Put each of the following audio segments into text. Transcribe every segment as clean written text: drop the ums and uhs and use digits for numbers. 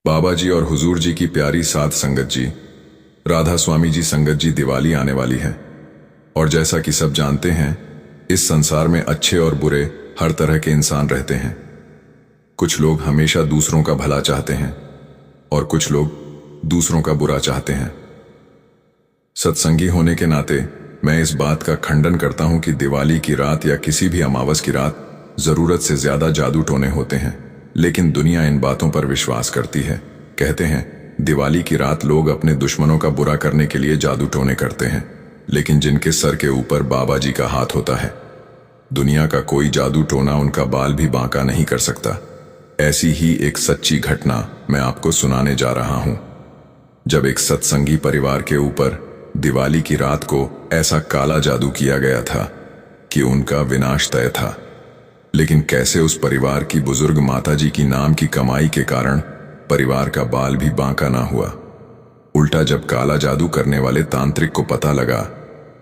बाबा जी और हुजूर जी की प्यारी साध संगत जी, राधा स्वामी जी संगत जी, दिवाली आने वाली है। और जैसा कि सब जानते हैं, इस संसार में अच्छे और बुरे हर तरह के इंसान रहते हैं। कुछ लोग हमेशा दूसरों का भला चाहते हैं और कुछ लोग दूसरों का बुरा चाहते हैं। सत्संगी होने के नाते मैं इस बात का खंडन करता हूं कि दिवाली की रात या किसी भी अमावस की रात जरूरत से ज्यादा जादू टोने होते हैं, लेकिन दुनिया इन बातों पर विश्वास करती है। कहते हैं दिवाली की रात लोग अपने दुश्मनों का बुरा करने के लिए जादू टोने करते हैं, लेकिन जिनके सर के ऊपर बाबा जी का हाथ होता है, दुनिया का कोई जादू टोना उनका बाल भी बांका नहीं कर सकता। ऐसी ही एक सच्ची घटना मैं आपको सुनाने जा रहा हूं। जब एक सत्संगी परिवार के ऊपर दिवाली की रात को ऐसा काला जादू किया गया था कि उनका विनाश तय था। लेकिन कैसे उस परिवार की बुजुर्ग माताजी की नाम की कमाई के कारण परिवार का बाल भी बांका ना हुआ। उल्टा जब काला जादू करने वाले तांत्रिक को पता लगा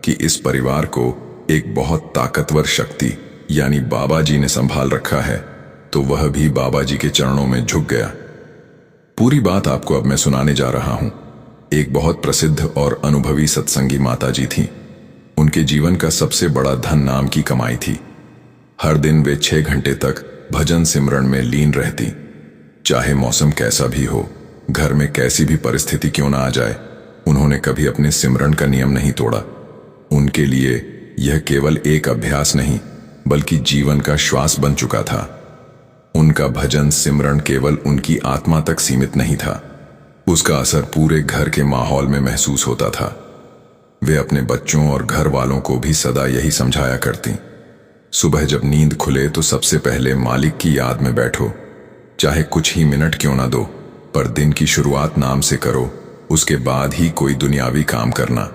कि इस परिवार को एक बहुत ताकतवर शक्ति यानी बाबा जी ने संभाल रखा है, तो वह भी बाबा जी के चरणों में झुक गया। पूरी बात आपको अब मैं सुनाने जा रहा हूं। एक बहुत प्रसिद्ध और अनुभवी सत्संगी माताजी थी। उनके जीवन का सबसे बड़ा धन नाम की कमाई थी। हर दिन वे 6 घंटे तक भजन सिमरन में लीन रहती। चाहे मौसम कैसा भी हो, घर में कैसी भी परिस्थिति क्यों ना आ जाए, उन्होंने कभी अपने सिमरन का नियम नहीं तोड़ा। उनके लिए यह केवल एक अभ्यास नहीं बल्कि जीवन का श्वास बन चुका था। उनका भजन सिमरन केवल उनकी आत्मा तक सीमित नहीं था, उसका असर पूरे घर के माहौल में महसूस होता था। वे अपने बच्चों और घर वालों को भी सदा यही समझाया करती, सुबह जब नींद खुले तो सबसे पहले मालिक की याद में बैठो। चाहे कुछ ही मिनट क्यों ना दो, पर दिन की शुरुआत नाम से करो, उसके बाद ही कोई दुनियावी काम करना।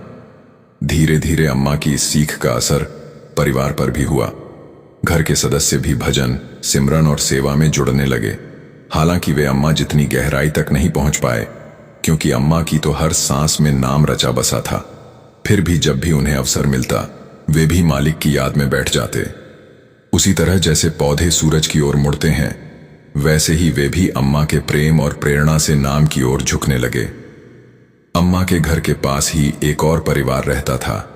धीरे धीरे अम्मा की इस सीख का असर परिवार पर भी हुआ। घर के सदस्य भी भजन सिमरन और सेवा में जुड़ने लगे। हालांकि वे अम्मा जितनी गहराई तक नहीं पहुंच पाए, क्योंकि अम्मा की तो हर सांस में नाम रचा बसा था। फिर भी जब भी उन्हें अवसर मिलता, वे भी मालिक की याद में बैठ जाते। उसी तरह जैसे पौधे सूरज की ओर मुड़ते हैं, वैसे ही वे भी अम्मा के प्रेम और प्रेरणा से नाम की ओर झुकने लगे। अम्मा के घर के पास ही एक और परिवार रहता था,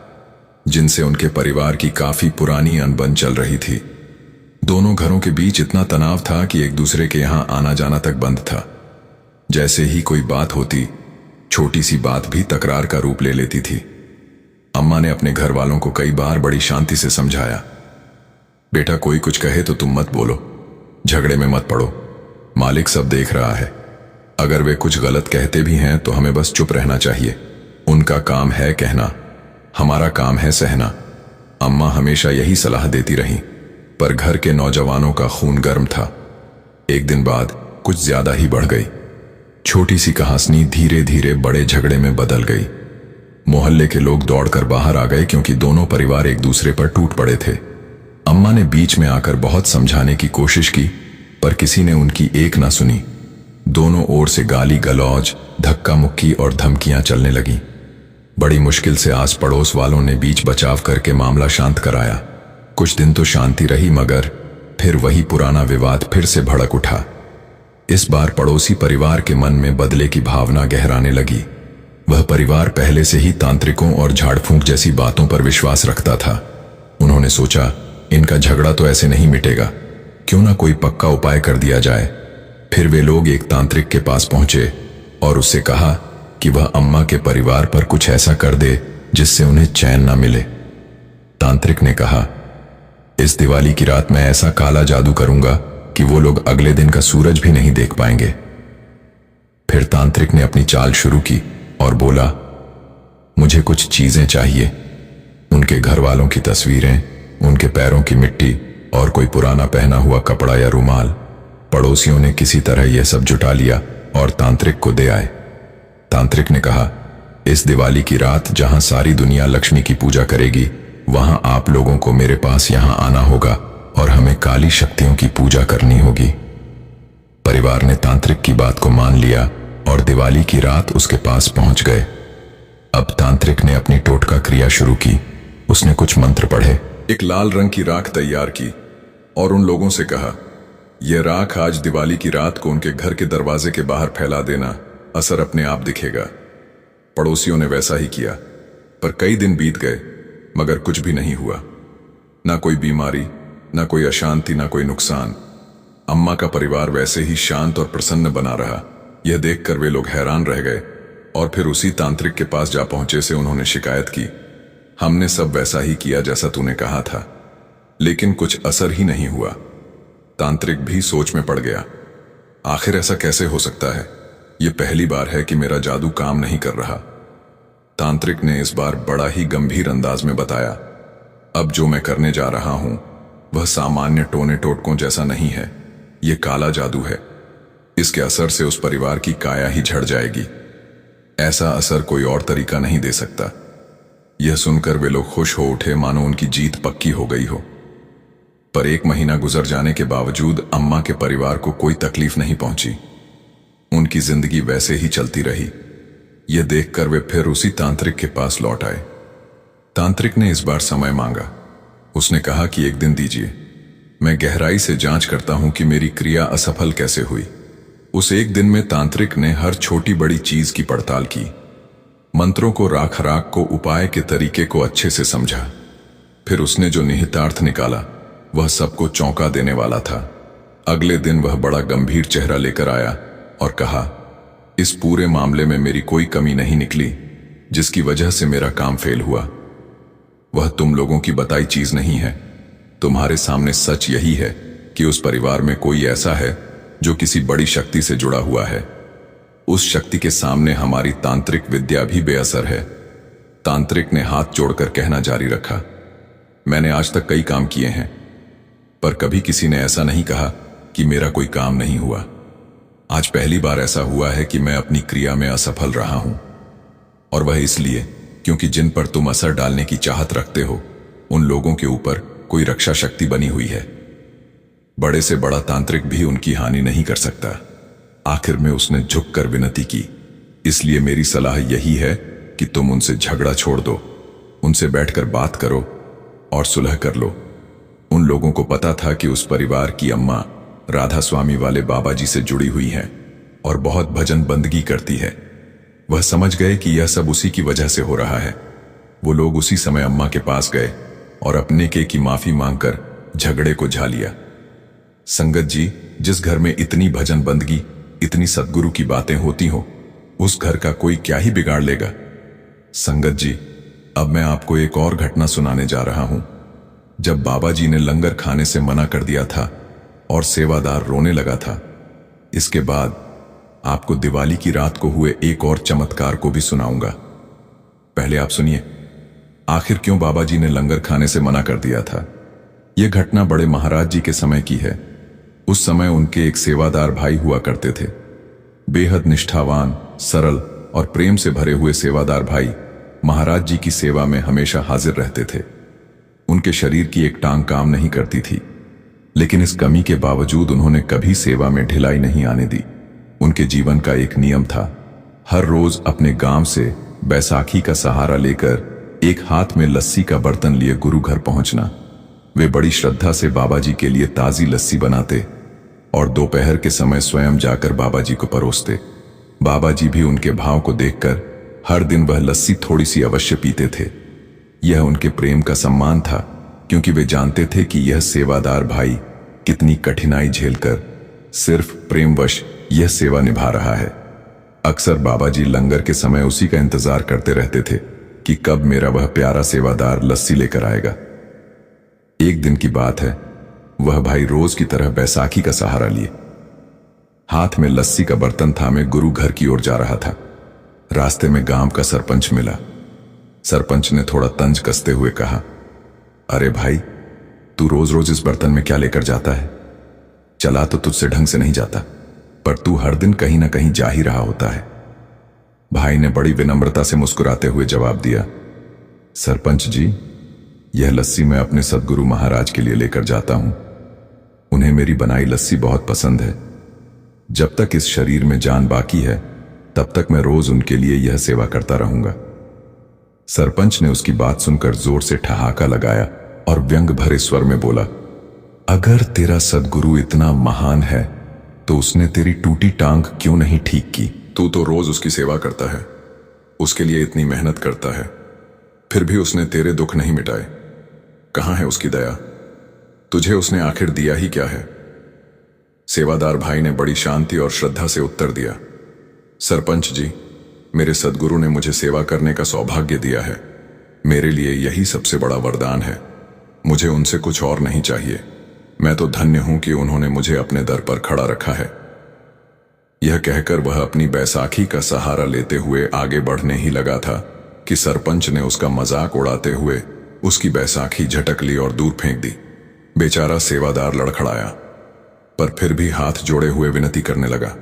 जिनसे उनके परिवार की काफी पुरानी अनबन चल रही थी। दोनों घरों के बीच इतना तनाव था कि एक दूसरे के यहां आना जाना तक बंद था। जैसे ही कोई बात होती, छोटी सी बात भी तकरार का रूप ले लेती थी। अम्मा ने अपने घर वालों को कई बार बड़ी शांति से समझाया, बेटा कोई कुछ कहे तो तुम मत बोलो, झगड़े में मत पड़ो, मालिक सब देख रहा है। अगर वे कुछ गलत कहते भी हैं तो हमें बस चुप रहना चाहिए। उनका काम है कहना, हमारा काम है सहना। अम्मा हमेशा यही सलाह देती रहीं, पर घर के नौजवानों का खून गर्म था। एक दिन बाद कुछ ज्यादा ही बढ़ गई। छोटी सी कहासनी धीरे धीरे बड़े झगड़े में बदल गई। मोहल्ले के लोग दौड़कर बाहर आ गए, क्योंकि दोनों परिवार एक दूसरे पर टूट पड़े थे। अम्मा ने बीच में आकर बहुत समझाने की कोशिश की, पर किसी ने उनकी एक ना सुनी। दोनों ओर से गाली गलौज, धक्का मुक्की और धमकियां चलने लगी। बड़ी मुश्किल से आस पड़ोस वालों ने बीच बचाव करके मामला शांत कराया। कुछ दिन तो शांति रही, मगर फिर वही पुराना विवाद फिर से भड़क उठा। इस बार पड़ोसी परिवार के मन में बदले की भावना गहराने लगी। वह परिवार पहले से ही तांत्रिकों और झाड़ फूंक जैसी बातों पर विश्वास रखता था। उन्होंने सोचा, इनका झगड़ा तो ऐसे नहीं मिटेगा, क्यों ना कोई पक्का उपाय कर दिया जाए। फिर वे लोग एक तांत्रिक के पास पहुंचे और उससे कहा कि वह अम्मा के परिवार पर कुछ ऐसा कर दे जिससे उन्हें चैन ना मिले। तांत्रिक ने कहा, इस दिवाली की रात मैं ऐसा काला जादू करूंगा कि वो लोग अगले दिन का सूरज भी नहीं देख पाएंगे। फिर तांत्रिक ने अपनी चाल शुरू की और बोला, मुझे कुछ चीजें चाहिए। उनके घर वालों की तस्वीरें, उनके पैरों की मिट्टी और कोई पुराना पहना हुआ कपड़ा या रुमाल। पड़ोसियों ने किसी तरह यह सब जुटा लिया और तांत्रिक को दे आए। तांत्रिक ने कहा, इस दिवाली की रात जहां सारी दुनिया लक्ष्मी की पूजा करेगी, वहां आप लोगों को मेरे पास यहां आना होगा और हमें काली शक्तियों की पूजा करनी होगी। परिवार ने तांत्रिक की बात को मान लिया और दिवाली की रात उसके पास पहुंच गए। अब तांत्रिक ने अपनी टोटका क्रिया शुरू की। उसने कुछ मंत्र पढ़े, एक लाल रंग की राख तैयार की और उन लोगों से कहा, यह राख आज दिवाली की रात को उनके घर के दरवाजे के बाहर फैला देना, असर अपने आप दिखेगा। पड़ोसियों ने वैसा ही किया, पर कई दिन बीत गए मगर कुछ भी नहीं हुआ। ना कोई बीमारी, ना कोई अशांति, ना कोई नुकसान। अम्मा का परिवार वैसे ही शांत और प्रसन्न बना रहा। यह देखकर वे लोग हैरान रह गए और फिर उसी तांत्रिक के पास जा पहुंचे से उन्होंने शिकायत की, हमने सब वैसा ही किया जैसा तूने कहा था, लेकिन कुछ असर ही नहीं हुआ। तांत्रिक भी सोच में पड़ गया, आखिर ऐसा कैसे हो सकता है? यह पहली बार है कि मेरा जादू काम नहीं कर रहा। तांत्रिक ने इस बार बड़ा ही गंभीर अंदाज में बताया, अब जो मैं करने जा रहा हूं वह सामान्य टोने टोटकों जैसा नहीं है। यह काला जादू है। इसके असर से उस परिवार की काया ही झड़ जाएगी। ऐसा असर कोई और तरीका नहीं दे सकता। यह सुनकर वे लोग खुश हो उठे मानो उनकी जीत पक्की हो गई हो। पर 1 महीना गुजर जाने के बावजूद अम्मा के परिवार को कोई तकलीफ नहीं पहुंची। उनकी जिंदगी वैसे ही चलती रही। यह देखकर वे फिर उसी तांत्रिक के पास लौट आए। तांत्रिक ने इस बार समय मांगा। उसने कहा कि 1 दिन दीजिए, मैं गहराई से जांच करता हूं कि मेरी क्रिया असफल कैसे हुई। उस 1 दिन में तांत्रिक ने हर छोटी बड़ी चीज की पड़ताल की, मंत्रों को, राख राख को, उपाय के तरीके को अच्छे से समझा। फिर उसने जो निहितार्थ निकाला वह सबको चौंका देने वाला था। अगले दिन वह बड़ा गंभीर चेहरा लेकर आया और कहा, इस पूरे मामले में मेरी कोई कमी नहीं निकली जिसकी वजह से मेरा काम फेल हुआ। वह तुम लोगों की बताई चीज नहीं है। तुम्हारे सामने सच यही है कि उस परिवार में कोई ऐसा है जो किसी बड़ी शक्ति से जुड़ा हुआ है। उस शक्ति के सामने हमारी तांत्रिक विद्या भी बेअसर है। तांत्रिक ने हाथ जोड़कर कहना जारी रखा, मैंने आज तक कई काम किए हैं, पर कभी किसी ने ऐसा नहीं कहा कि मेरा कोई काम नहीं हुआ। आज पहली बार ऐसा हुआ है कि मैं अपनी क्रिया में असफल रहा हूं, और वह इसलिए क्योंकि जिन पर तुम असर डालने की चाहत रखते हो उन लोगों के ऊपर कोई रक्षा शक्ति बनी हुई है। बड़े से बड़ा तांत्रिक भी उनकी हानि नहीं कर सकता। आखिर में उसने झुककर विनती की, इसलिए मेरी सलाह यही है कि तुम उनसे झगड़ा छोड़ दो, उनसे बैठकर बात करो और सुलह कर लो। उन लोगों को पता था कि उस परिवार की अम्मा राधा स्वामी वाले बाबा जी से जुड़ी हुई हैं और बहुत भजन बंदगी करती है। वह समझ गए कि यह सब उसी की वजह से हो रहा है। वो लोग उसी समय अम्मा के पास गए और अपने के की माफी मांगकर झगड़े को झा लिया। संगत जी, जिस घर में इतनी भजन बंदगी, इतनी सद्गुरु की बातें होती हो, उस घर का कोई क्या ही बिगाड़ लेगा। संगत जी, अब मैं आपको एक और घटना सुनाने जा रहा हूं। जब बाबा जी ने लंगर खाने से मना कर दिया था और सेवादार रोने लगा था, इसके बाद आपको दिवाली की रात को हुए एक और चमत्कार को भी सुनाऊंगा। पहले आप सुनिए, आखिर क्यों बाबा जी ने लंगर खाने से मना कर दिया था। यह घटना बड़े महाराज जी के समय की है। उस समय उनके एक सेवादार भाई हुआ करते थे। बेहद निष्ठावान, सरल और प्रेम से भरे हुए सेवादार भाई महाराज जी की सेवा में हमेशा हाजिर रहते थे। उनके शरीर की एक टांग काम नहीं करती थी, लेकिन इस कमी के बावजूद उन्होंने कभी सेवा में ढिलाई नहीं आने दी। उनके जीवन का एक नियम था, हर रोज अपने गांव से बैसाखी का सहारा लेकर एक हाथ में लस्सी का बर्तन लिए गुरु घर पहुंचना। वे बड़ी श्रद्धा से बाबा जी के लिए ताजी लस्सी बनाते और दोपहर के समय स्वयं जाकर बाबा जी को परोसते। बाबा जी भी उनके भाव को देखकर हर दिन वह लस्सी थोड़ी सी अवश्य पीते थे। यह उनके प्रेम का सम्मान था, क्योंकि वे जानते थे कि यह सेवादार भाई कितनी कठिनाई झेलकर सिर्फ प्रेमवश यह सेवा निभा रहा है। अक्सर बाबा जी लंगर के समय उसी का इंतजार करते रहते थे कि कब मेरा वह प्यारा सेवादार लस्सी लेकर आएगा। एक दिन की बात है, वह भाई रोज की तरह बैसाखी का सहारा लिए हाथ में लस्सी का बर्तन थामे गुरु घर की ओर जा रहा था। रास्ते में गांव का सरपंच मिला। सरपंच ने थोड़ा तंज कसते हुए कहा, अरे भाई, तू रोज रोज इस बर्तन में क्या लेकर जाता है? चला तो तुझसे ढंग से नहीं जाता, पर तू हर दिन कहीं ना कहीं जा ही रहा होता है। भाई ने बड़ी विनम्रता से मुस्कुराते हुए जवाब दिया, सरपंच जी, यह लस्सी मैं अपने सद्गुरु महाराज के लिए लेकर जाता हूं। उन्हें मेरी बनाई लस्सी बहुत पसंद है। जब तक इस शरीर में जान बाकी है, तब तक मैं रोज उनके लिए यह सेवा करता रहूंगा। सरपंच ने उसकी बात सुनकर जोर से ठहाका लगाया और व्यंग भरे स्वर में बोला, अगर तेरा सद्गुरु इतना महान है तो उसने तेरी टूटी टांग क्यों नहीं ठीक की? तू तो रोज उसकी सेवा करता है, उसके लिए इतनी मेहनत करता है, फिर भी उसने तेरे दुख नहीं मिटाए। कहां है उसकी दया? तुझे उसने आखिर दिया ही क्या है? सेवादार भाई ने बड़ी शांति और श्रद्धा से उत्तर दिया, सरपंच जी, मेरे सद्गुरु ने मुझे सेवा करने का सौभाग्य दिया है। मेरे लिए यही सबसे बड़ा वरदान है। मुझे उनसे कुछ और नहीं चाहिए। मैं तो धन्य हूं कि उन्होंने मुझे अपने दर पर खड़ा रखा है। यह कहकर वह अपनी बैसाखी का सहारा लेते हुए आगे बढ़ने ही लगा था कि सरपंच ने उसका मजाक उड़ाते हुए उसकी बैसाखी झटक ली और दूर फेंक दी। बेचारा सेवादार लड़खड़ाया, पर फिर भी हाथ जोड़े हुए विनती करने लगा,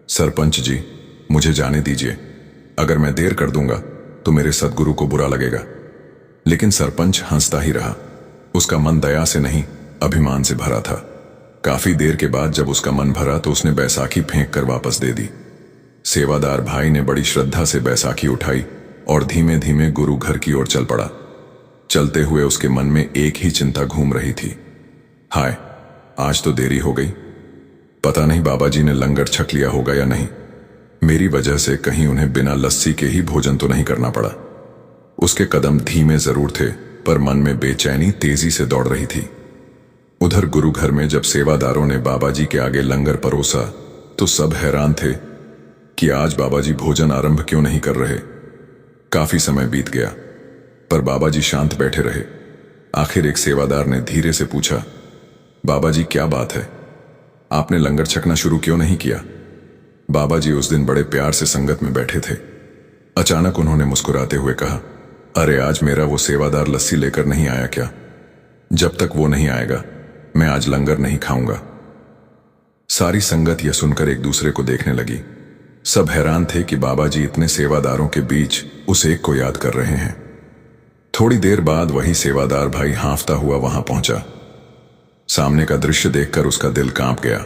सरपंच जी, मुझे जाने दीजिए। अगर मैं देर कर दूंगा तो मेरे सद्गुरु को बुरा लगेगा। लेकिन सरपंच हंसता ही रहा। उसका मन दया से नहीं, अभिमान से भरा था। काफी देर के बाद जब उसका मन भरा तो उसने बैसाखी फेंक कर वापस दे दी। सेवादार भाई ने बड़ी श्रद्धा से बैसाखी उठाई और धीमे धीमे गुरु घर की ओर चल पड़ा। चलते हुए उसके मन में एक ही चिंता घूम रही थी, हाय, आज तो देरी हो गई। पता नहीं बाबा जी ने लंगर छक लिया होगा या नहीं। मेरी वजह से कहीं उन्हें बिना लस्सी के ही भोजन तो नहीं करना पड़ा। उसके कदम धीमे जरूर थे, पर मन में बेचैनी तेजी से दौड़ रही थी। उधर गुरु घर में जब सेवादारों ने बाबा जी के आगे लंगर परोसा तो सब हैरान थे कि आज बाबा जी भोजन आरंभ क्यों नहीं कर रहे। काफी समय बीत गया, पर बाबा जी शांत बैठे रहे। आखिर एक सेवादार ने धीरे से पूछा, बाबा जी क्या बात है, आपने लंगर छकना शुरू क्यों नहीं किया? बाबा जी उस दिन बड़े प्यार से संगत में बैठे थे। अचानक उन्होंने मुस्कुराते हुए कहा, अरे आज मेरा वो सेवादार लस्सी लेकर नहीं आया क्या? जब तक वो नहीं आएगा मैं आज लंगर नहीं खाऊंगा। सारी संगत यह सुनकर एक दूसरे को देखने लगी। सब हैरान थे कि बाबा जी इतने सेवादारों के बीच उस एक को याद कर रहे हैं। थोड़ी देर बाद वही सेवादार भाई हांफता हुआ वहां पहुंचा। सामने का दृश्य देखकर उसका दिल कांप गया।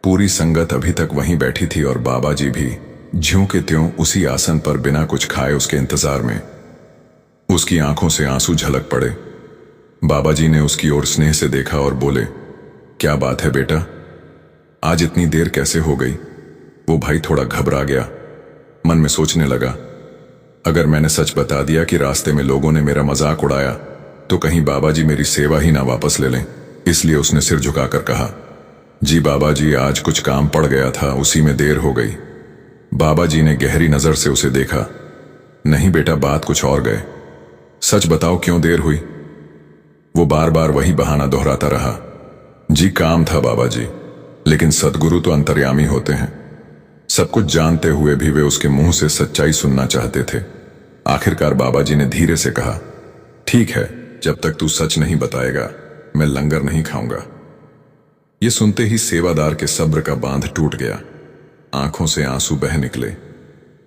पूरी संगत अभी तक वहीं बैठी थी और बाबा जी भी ज्यों के त्यों उसी आसन पर बिना कुछ खाए उसके इंतजार में। उसकी आंखों से आंसू झलक पड़े। बाबा जी ने उसकी ओर स्नेह से देखा और बोले, क्या बात है बेटा, आज इतनी देर कैसे हो गई? वो भाई थोड़ा घबरा गया। मन में सोचने लगा, अगर मैंने सच बता दिया कि रास्ते में लोगों ने मेरा मजाक उड़ाया तो कहीं बाबा जी मेरी सेवा ही ना वापस ले लें। इसलिए उसने सिर झुकाकर कहा, जी बाबा जी, आज कुछ काम पड़ गया था, उसी में देर हो गई। बाबा जी ने गहरी नजर से उसे देखा, नहीं बेटा, बात कुछ और गए, सच बताओ क्यों देर हुई? वो बार बार वही बहाना दोहराता रहा, जी काम था बाबा जी, लेकिन सद्गुरु तो अंतर्यामी होते हैं। सब कुछ जानते हुए भी वे उसके मुंह से सच्चाई सुनना चाहते थे। आखिरकार बाबा जी ने धीरे से कहा, ठीक है, जब तक तू सच नहीं बताएगा मैं लंगर नहीं खाऊंगा। ये सुनते ही सेवादार के सब्र का बांध टूट गया। आंखों से आंसू बह निकले।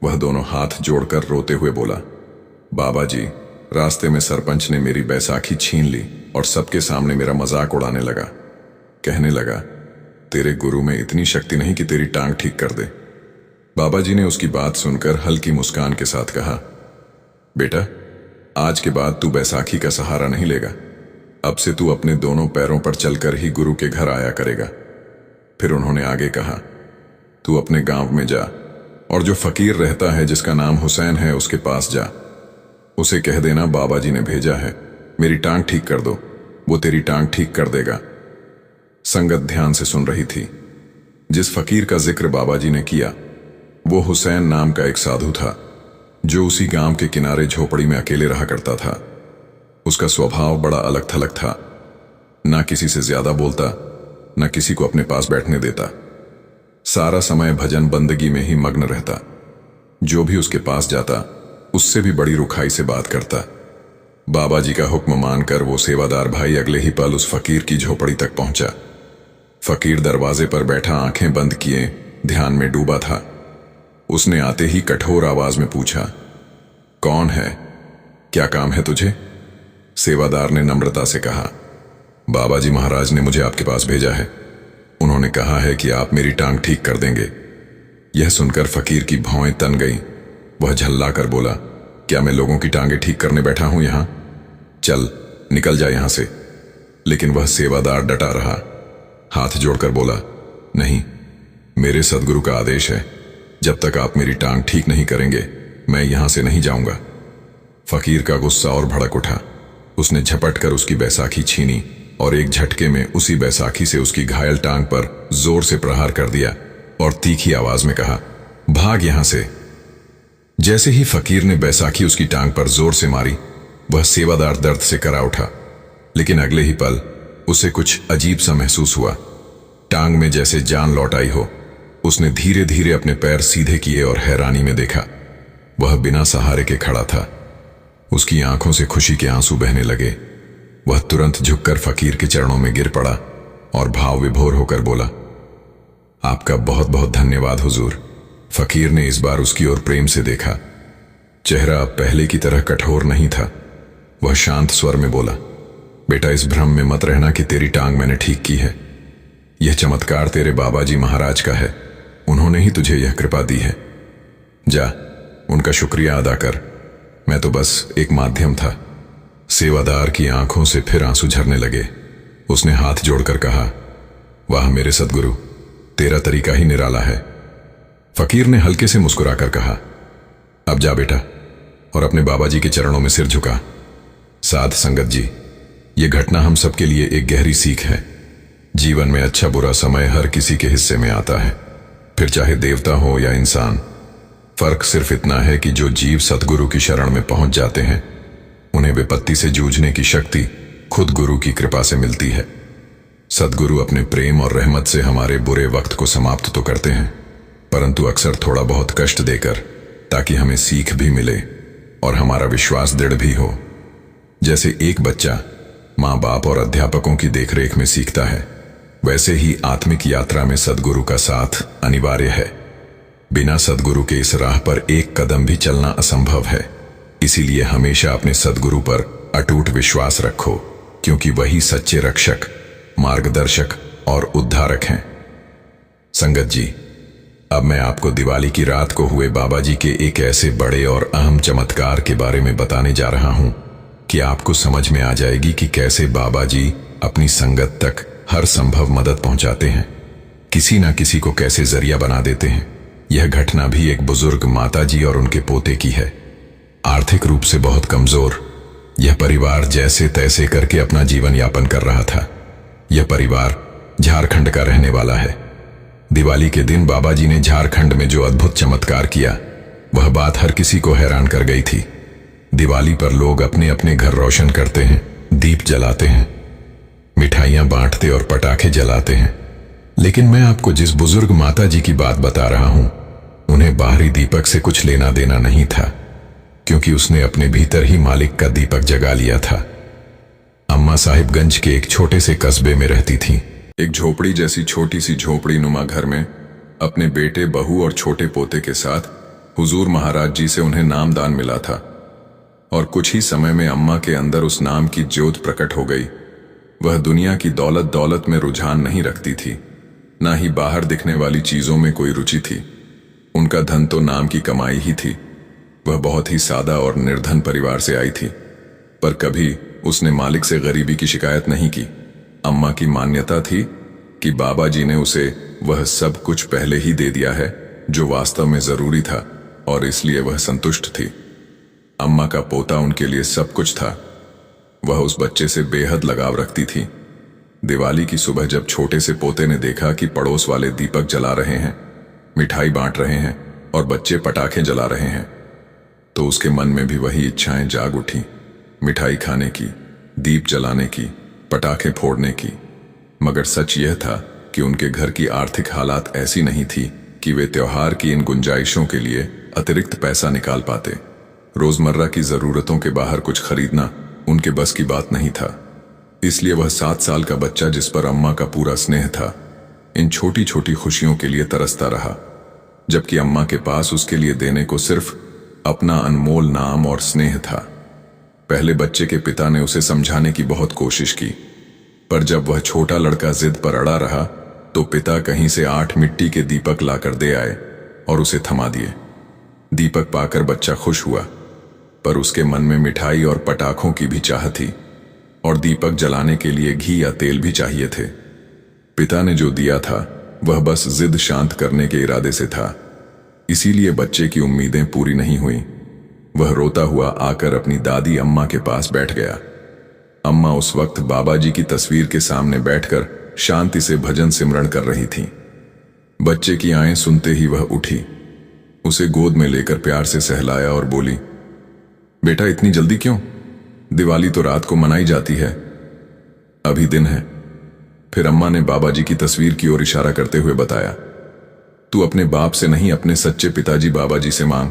वह दोनों हाथ जोड़कर रोते हुए बोला, बाबा जी, रास्ते में सरपंच ने मेरी बैसाखी छीन ली और सबके सामने मेरा मजाक उड़ाने लगा। कहने लगा, तेरे गुरु में इतनी शक्ति नहीं कि तेरी टांग ठीक कर दे। बाबा जी ने उसकी बात सुनकर हल्की मुस्कान के साथ कहा, बेटा, आज के बाद तू बैसाखी का सहारा नहीं लेगा। अब से तू अपने दोनों पैरों पर चलकर ही गुरु के घर आया करेगा। फिर उन्होंने आगे कहा, तू अपने गांव में जा और जो फकीर रहता है जिसका नाम हुसैन है उसके पास जा। उसे कह देना बाबा जी ने भेजा है, मेरी टांग ठीक कर दो, वो तेरी टांग ठीक कर देगा। संगत ध्यान से सुन रही थी। जिस फकीर का जिक्र बाबा जी ने किया वो हुसैन नाम का एक साधु था जो उसी गांव के किनारे झोपड़ी में अकेले रहा करता था। उसका स्वभाव बड़ा अलग थलग था। ना किसी से ज्यादा बोलता, ना किसी को अपने पास बैठने देता। सारा समय भजन बंदगी में ही मग्न रहता। जो भी उसके पास जाता उससे भी बड़ी रुखाई से बात करता। बाबा जी का हुक्म मानकर वो सेवादार भाई अगले ही पल उस फकीर की झोपड़ी तक पहुंचा। फकीर दरवाजे पर बैठा आंखें बंद किए ध्यान में डूबा था। उसने आते ही कठोर आवाज में पूछा, कौन है, क्या काम है तुझे? सेवादार ने नम्रता से कहा, बाबा जी महाराज ने मुझे आपके पास भेजा है। उन्होंने कहा है कि आप मेरी टांग ठीक कर देंगे। यह सुनकर फकीर की भौएं तन गई। वह झल्ला कर बोला, क्या मैं लोगों की टांगें ठीक करने बैठा हूं यहां? चल निकल जा यहां से। लेकिन वह सेवादार डटा रहा। हाथ जोड़कर बोला, नहीं, मेरे सदगुरु का आदेश है, जब तक आप मेरी टांग ठीक नहीं करेंगे मैं यहां से नहीं जाऊंगा। फकीर का गुस्सा और भड़क उठा। उसने झपट कर उसकी बैसाखी छीनी और एक झटके में उसी बैसाखी से उसकी घायल टांग पर जोर से प्रहार कर दिया और तीखी आवाज में कहा, भाग यहां से। जैसे ही फकीर ने बैसाखी उसकी टांग पर जोर से मारी, वह सेवादार दर्द से करा उठा, लेकिन अगले ही पल उसे कुछ अजीब सा महसूस हुआ। टांग में जैसे जान लौट आई हो। उसने धीरे धीरे अपने पैर सीधे किए और हैरानी में देखा, वह बिना सहारे के खड़ा था। उसकी आंखों से खुशी के आंसू बहने लगे। वह तुरंत झुककर फकीर के चरणों में गिर पड़ा और भाव विभोर होकर बोला, आपका बहुत बहुत धन्यवाद हुजूर। फकीर ने इस बार उसकी ओर प्रेम से देखा। चेहरा अब पहले की तरह कठोर नहीं था। वह शांत स्वर में बोला, बेटा, इस भ्रम में मत रहना कि तेरी टांग मैंने ठीक की है। यह चमत्कार तेरे बाबा जी महाराज का है। उन्होंने ही तुझे यह कृपा दी है। जा, उनका शुक्रिया अदा कर। मैं तो बस एक माध्यम था। सेवादार की आंखों से फिर आंसू झरने लगे। उसने हाथ जोड़कर कहा, वाह मेरे सदगुरु, तेरा तरीका ही निराला है। फकीर ने हल्के से मुस्कुराकर कहा, अब जा बेटा और अपने बाबा जी के चरणों में सिर झुका। साध संगत जी, ये घटना हम सबके लिए एक गहरी सीख है। जीवन में अच्छा बुरा समय हर किसी के हिस्से में आता है, फिर चाहे देवता हो या इंसान। फर्क सिर्फ इतना है कि जो जीव सतगुरु की शरण में पहुंच जाते हैं, उन्हें विपत्ति से जूझने की शक्ति खुद गुरु की कृपा से मिलती है। सतगुरु अपने प्रेम और रहमत से हमारे बुरे वक्त को समाप्त तो करते हैं, परंतु अक्सर थोड़ा बहुत कष्ट देकर, ताकि हमें सीख भी मिले और हमारा विश्वास दृढ़ भी हो। जैसे एक बच्चा माँ बाप और अध्यापकों की देखरेख में सीखता है, वैसे ही आत्मिक यात्रा में सद्गुरु का साथ अनिवार्य है। बिना सद्गुरु के इस राह पर एक कदम भी चलना असंभव है। इसीलिए हमेशा अपने सद्गुरु पर अटूट विश्वास रखो, क्योंकि वही सच्चे रक्षक, मार्गदर्शक और उद्धारक हैं। संगत जी, अब मैं आपको दिवाली की रात को हुए बाबा जी के एक ऐसे बड़े और अहम चमत्कार के बारे में बताने जा रहा हूं कि आपको समझ में आ जाएगी कि कैसे बाबा जी अपनी संगत तक हर संभव मदद पहुंचाते हैं, किसी ना किसी को कैसे जरिया बना देते हैं। यह घटना भी एक बुजुर्ग माताजी और उनके पोते की है। आर्थिक रूप से बहुत कमजोर यह परिवार जैसे तैसे करके अपना जीवन यापन कर रहा था। यह परिवार झारखंड का रहने वाला है। दिवाली के दिन बाबा जी ने झारखंड में जो अद्भुत चमत्कार किया, वह बात हर किसी को हैरान कर गई थी। दिवाली पर लोग अपने अपने घर रोशन करते हैं, दीप जलाते हैं, मिठाइयां बांटते और पटाखे जलाते हैं। लेकिन मैं आपको जिस बुजुर्ग माता जी की बात बता रहा हूं, उन्हें बाहरी दीपक से कुछ लेना देना नहीं था, क्योंकि उसने अपने भीतर ही मालिक का दीपक जगा लिया था। अम्मा साहिबगंज के एक छोटे से कस्बे में रहती थीं। एक झोपड़ी जैसी छोटी सी झोपड़ी नुमा घर में अपने बेटे, बहू और छोटे पोते के साथ हुजूर महाराज जी से उन्हें नामदान मिला था। और कुछ ही समय में अम्मा के अंदर उस नाम की ज्योत प्रकट हो गई। वह दुनिया की दौलत में रुझान नहीं रखती थी, ना ही बाहर दिखने वाली चीजों में कोई रुचि थी। उनका धन तो नाम की कमाई ही थी। वह बहुत ही सादा और निर्धन परिवार से आई थी, पर कभी उसने मालिक से गरीबी की शिकायत नहीं की। अम्मा की मान्यता थी कि बाबा जी ने उसे वह सब कुछ पहले ही दे दिया है जो वास्तव में जरूरी था, और इसलिए वह संतुष्ट थी। अम्मा का पोता उनके लिए सब कुछ था। वह उस बच्चे से बेहद लगाव रखती थी। दिवाली की सुबह जब छोटे से पोते ने देखा कि पड़ोस वाले दीपक जला रहे हैं, मिठाई बांट रहे हैं और बच्चे पटाखे जला रहे हैं, तो उसके मन में भी वही इच्छाएं जाग उठी, मिठाई खाने की, दीप जलाने की, पटाखे फोड़ने की। मगर सच यह था कि उनके घर की आर्थिक हालात ऐसी नहीं थी कि वे त्योहार की इन गुंजाइशों के लिए अतिरिक्त पैसा निकाल पाते। रोजमर्रा की जरूरतों के बाहर कुछ खरीदना उनके बस की बात नहीं था। इसलिए वह 7 साल का बच्चा, जिस पर अम्मा का पूरा स्नेह था, इन छोटी छोटी खुशियों के लिए तरसता रहा, जबकि अम्मा के पास उसके लिए देने को सिर्फ अपना अनमोल नाम और स्नेह था। पहले बच्चे के पिता ने उसे समझाने की बहुत कोशिश की, पर जब वह छोटा लड़का जिद पर अड़ा रहा, तो पिता कहीं से 8 मिट्टी के दीपक लाकर दे आए और उसे थमा दिए। दीपक पाकर बच्चा खुश हुआ, पर उसके मन में मिठाई और पटाखों की भी चाह थी। और दीपक जलाने के लिए घी या तेल भी चाहिए थे। पिता ने जो दिया था वह बस जिद शांत करने के इरादे से था, इसीलिए बच्चे की उम्मीदें पूरी नहीं हुई। वह रोता हुआ आकर अपनी दादी अम्मा के पास बैठ गया। अम्मा उस वक्त बाबा जी की तस्वीर के सामने बैठकर शांति से भजन सिमरन कर रही थीं। बच्चे की आएं सुनते ही वह उठी, उसे गोद में लेकर प्यार से सहलाया और बोली, बेटा इतनी जल्दी क्यों? दिवाली तो रात को मनाई जाती है, अभी दिन है। फिर अम्मा ने बाबा जी की तस्वीर की ओर इशारा करते हुए बताया, तू अपने बाप से नहीं अपने सच्चे पिताजी बाबा जी से मांग।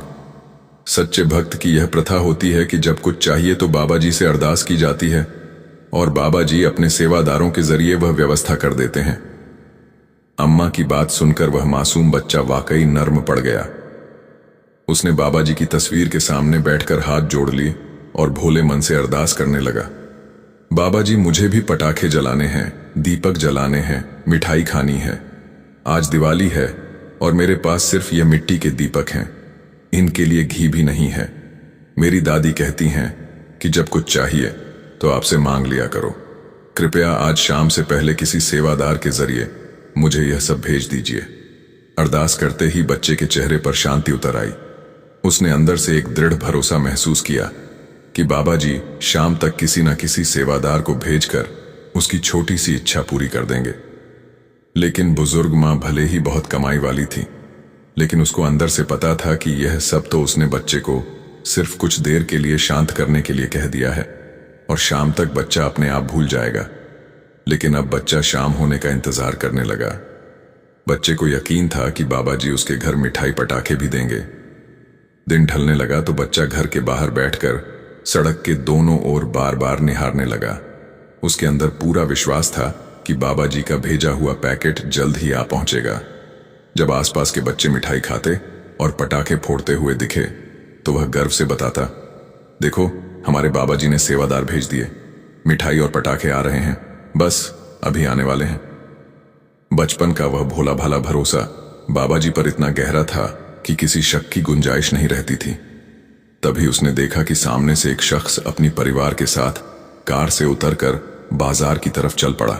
सच्चे भक्त की यह प्रथा होती है कि जब कुछ चाहिए तो बाबा जी से अरदास की जाती है और बाबा जी अपने सेवादारों के जरिए वह व्यवस्था कर देते हैं। अम्मा की बात सुनकर वह मासूम बच्चा वाकई नर्म पड़ गया। उसने बाबा जी की तस्वीर के सामने बैठकर हाथ जोड़ ली और भोले मन से अरदास करने लगा, बाबा जी मुझे भी पटाखे जलाने हैं, दीपक जलाने हैं, मिठाई खानी है। आज दिवाली है और मेरे पास सिर्फ ये मिट्टी के दीपक हैं, इनके लिए घी भी नहीं है। मेरी दादी कहती हैं कि जब कुछ चाहिए तो आपसे मांग लिया करो। कृपया आज शाम से पहले किसी सेवादार के जरिए मुझे यह सब भेज दीजिए। अरदास करते ही बच्चे के चेहरे पर शांति उतर आई। उसने अंदर से एक दृढ़ भरोसा महसूस किया कि बाबा जी शाम तक किसी न किसी सेवादार को भेजकर उसकी छोटी सी इच्छा पूरी कर देंगे। लेकिन बुजुर्ग मां भले ही बहुत कमाई वाली थी, लेकिन उसको अंदर से पता था कि यह सब तो उसने बच्चे को सिर्फ कुछ देर के लिए शांत करने के लिए कह दिया है और शाम तक बच्चा अपने आप भूल जाएगा। लेकिन अब बच्चा शाम होने का इंतजार करने लगा। बच्चे को यकीन था कि बाबा जी उसके घर मिठाई पटाखे भी देंगे। दिन ढलने लगा तो बच्चा घर के बाहर बैठकर सड़क के दोनों ओर बार बार निहारने लगा। उसके अंदर पूरा विश्वास था कि बाबा जी का भेजा हुआ पैकेट जल्द ही आ पहुंचेगा। जब आसपास के बच्चे मिठाई खाते और पटाखे फोड़ते हुए दिखे तो वह गर्व से बताता, देखो हमारे बाबा जी ने सेवादार भेज दिए, मिठाई और पटाखे आ रहे हैं, बस अभी आने वाले हैं। बचपन का वह भोला भाला भरोसा बाबा जी पर इतना गहरा था कि किसी शक की गुंजाइश नहीं रहती थी। तभी उसने देखा कि सामने से एक शख्स अपनी परिवार के साथ कार से उतरकर बाजार की तरफ चल पड़ा।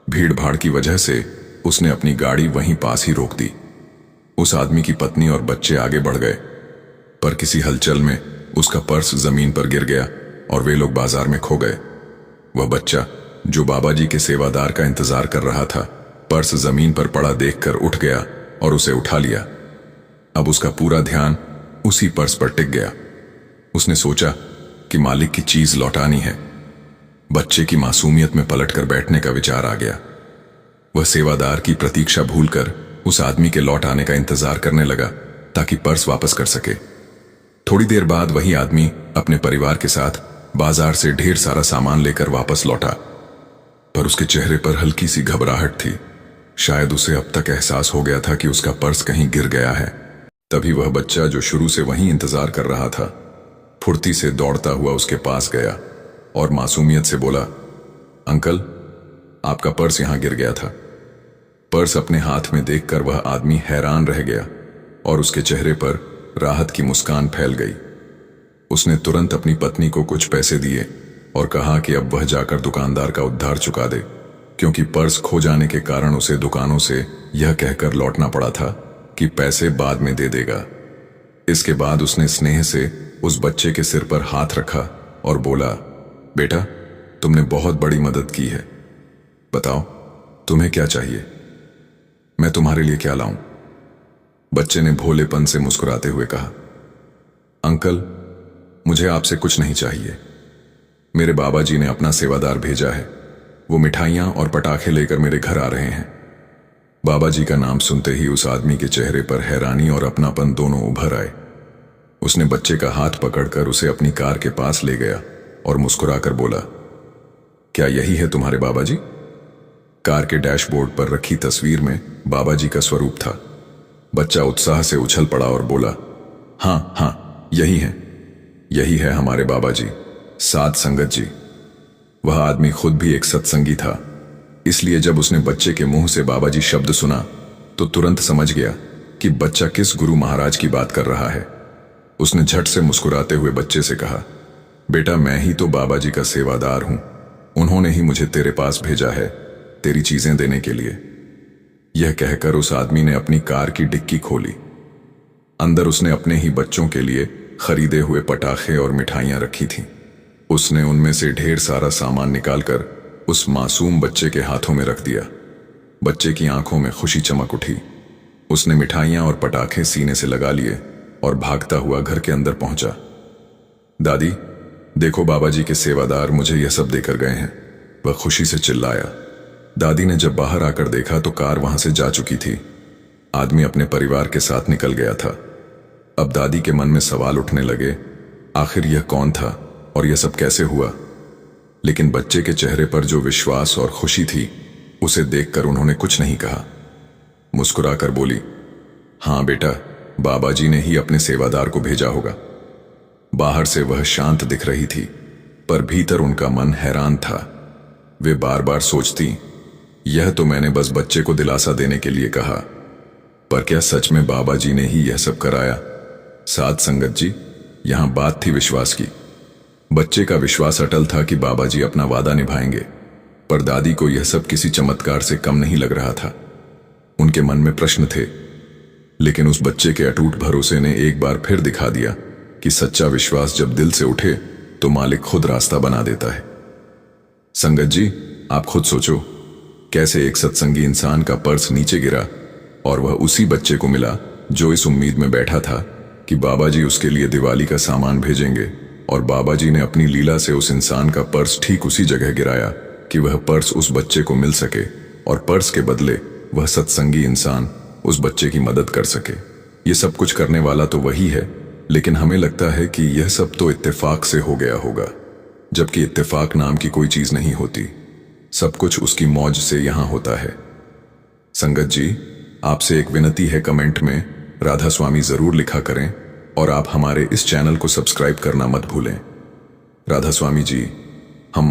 भीड़ भाड़ की वजह से उसने अपनी गाड़ी वहीं पास ही रोक दी। उस आदमी की पत्नी और बच्चे आगे बढ़ गए, पर किसी हलचल में उसका पर्स जमीन पर गिर गया और वे लोग बाजार में खो गए। वह बच्चा जो बाबा जी के सेवादार का इंतजार कर रहा था, पर्स जमीन पर पड़ा देखकर उठ गया और उसे उठा लिया। अब उसका पूरा ध्यान उसी पर्स पर टिक गया। उसने सोचा कि मालिक की चीज लौटानी है। बच्चे की मासूमियत में पलटकर बैठने का विचार आ गया। वह सेवादार की प्रतीक्षा भूलकर उस आदमी के लौट आने का इंतजार करने लगा ताकि पर्स वापस कर सके। थोड़ी देर बाद वही आदमी अपने परिवार के साथ बाजार से ढेर सारा सामान लेकर वापस लौटा, पर उसके चेहरे पर हल्की सी घबराहट थी। शायद उसे अब तक एहसास हो गया था कि उसका पर्स कहीं गिर गया है। तभी वह बच्चा जो शुरू से वहीं इंतजार कर रहा था, फुर्ती से दौड़ता हुआ उसके पास गया और मासूमियत से बोला, अंकल आपका पर्स यहां गिर गया था। पर्स अपने हाथ में देखकर वह आदमी हैरान रह गया और उसके चेहरे पर राहत की मुस्कान फैल गई। उसने तुरंत अपनी पत्नी को कुछ पैसे दिए और कहा कि अब वह जाकर दुकानदार का उद्धार चुका दे, क्योंकि पर्स खो जाने के कारण उसे दुकानों से यह कहकर लौटना पड़ा था कि पैसे बाद में दे देगा। इसके बाद उसने स्नेह से उस बच्चे के सिर पर हाथ रखा और बोला, बेटा तुमने बहुत बड़ी मदद की है, बताओ तुम्हें क्या चाहिए, मैं तुम्हारे लिए क्या लाऊं? बच्चे ने भोलेपन से मुस्कुराते हुए कहा, अंकल मुझे आपसे कुछ नहीं चाहिए। मेरे बाबा जी ने अपना सेवादार भेजा है, वो मिठाइयां और पटाखे लेकर मेरे घर आ रहे हैं। बाबा जी का नाम सुनते ही उस आदमी के चेहरे पर हैरानी और अपनापन दोनों उभर आए। उसने बच्चे का हाथ पकड़कर उसे अपनी कार के पास ले गया और मुस्कुराकर बोला, क्या यही है तुम्हारे बाबा जी? कार के डैशबोर्ड पर रखी तस्वीर में बाबा जी का स्वरूप था। बच्चा उत्साह से उछल पड़ा और बोला, हाँ हाँ यही है हमारे बाबा जी, साध संगत जी। वह आदमी खुद भी एक सत्संगी था, इसलिए जब उसने बच्चे के मुंह से बाबा जी शब्द सुना तो तुरंत समझ गया कि बच्चा किस गुरु महाराज की बात कर रहा है। उसने झट से मुस्कुराते हुए बच्चे से कहा, बेटा मैं ही तो बाबा जी का सेवादार हूं, उन्होंने ही मुझे तेरे पास भेजा है तेरी चीजें देने के लिए। यह कहकर उस आदमी ने अपनी कार की डिक्की खोली। अंदर उसने अपने ही बच्चों के लिए खरीदे हुए पटाखे और मिठाइयां रखी थीं। उसने उनमें से ढेर सारा सामान निकालकर उस मासूम बच्चे के हाथों में रख दिया। बच्चे की आंखों में खुशी चमक उठी। उसने मिठाइयां और पटाखे सीने से लगा लिए और भागता हुआ घर के अंदर पहुंचा। दादी, देखो बाबा जी के सेवादार मुझे यह सब देकर गए हैं, वह खुशी से चिल्लाया। दादी ने जब बाहर आकर देखा तो कार वहां से जा चुकी थी। आदमी अपने परिवार के साथ निकल गया था। अब दादी के मन में सवाल उठने लगे, आखिर यह कौन था और यह सब कैसे हुआ? लेकिन बच्चे के चेहरे पर जो विश्वास और खुशी थी, उसे देखकर उन्होंने कुछ नहीं कहा। मुस्कुराकर बोली, हां बेटा, बाबा जी ने ही अपने सेवादार को भेजा होगा। बाहर से वह शांत दिख रही थी, पर भीतर उनका मन हैरान था। वे बार बार सोचती, यह तो मैंने बस बच्चे को दिलासा देने के लिए कहा, पर क्या सच में बाबा जी ने ही यह सब कराया? साध संगत जी, यहां बात थी विश्वास की। बच्चे का विश्वास अटल था कि बाबा जी अपना वादा निभाएंगे, पर दादी को यह सब किसी चमत्कार से कम नहीं लग रहा था। उनके मन में प्रश्न थे, लेकिन उस बच्चे के अटूट भरोसे ने एक बार फिर दिखा दिया कि सच्चा विश्वास जब दिल से उठे तो मालिक खुद रास्ता बना देता है। संगत जी, आप खुद सोचो, कैसे एक सत्संगी इंसान का पर्स नीचे गिरा और वह उसी बच्चे को मिला जो इस उम्मीद में बैठा था कि बाबा जी उसके लिए दिवाली का सामान भेजेंगे, और बाबा जी ने अपनी लीला से उस इंसान का पर्स ठीक उसी जगह गिराया कि वह पर्स उस बच्चे को मिल सके और पर्स के बदले वह सत्संगी इंसान उस बच्चे की मदद कर सके। ये सब कुछ करने वाला तो वही है, लेकिन हमें लगता है कि यह सब तो इत्तेफाक से हो गया होगा, जबकि इत्तेफाक नाम की कोई चीज नहीं होती। सब कुछ उसकी मौज से यहां होता है। संगत जी, आपसे एक विनती है, कमेंट में राधा स्वामी जरूर लिखा करें और आप हमारे इस चैनल को सब्सक्राइब करना मत भूलें। राधा स्वामी जी, हम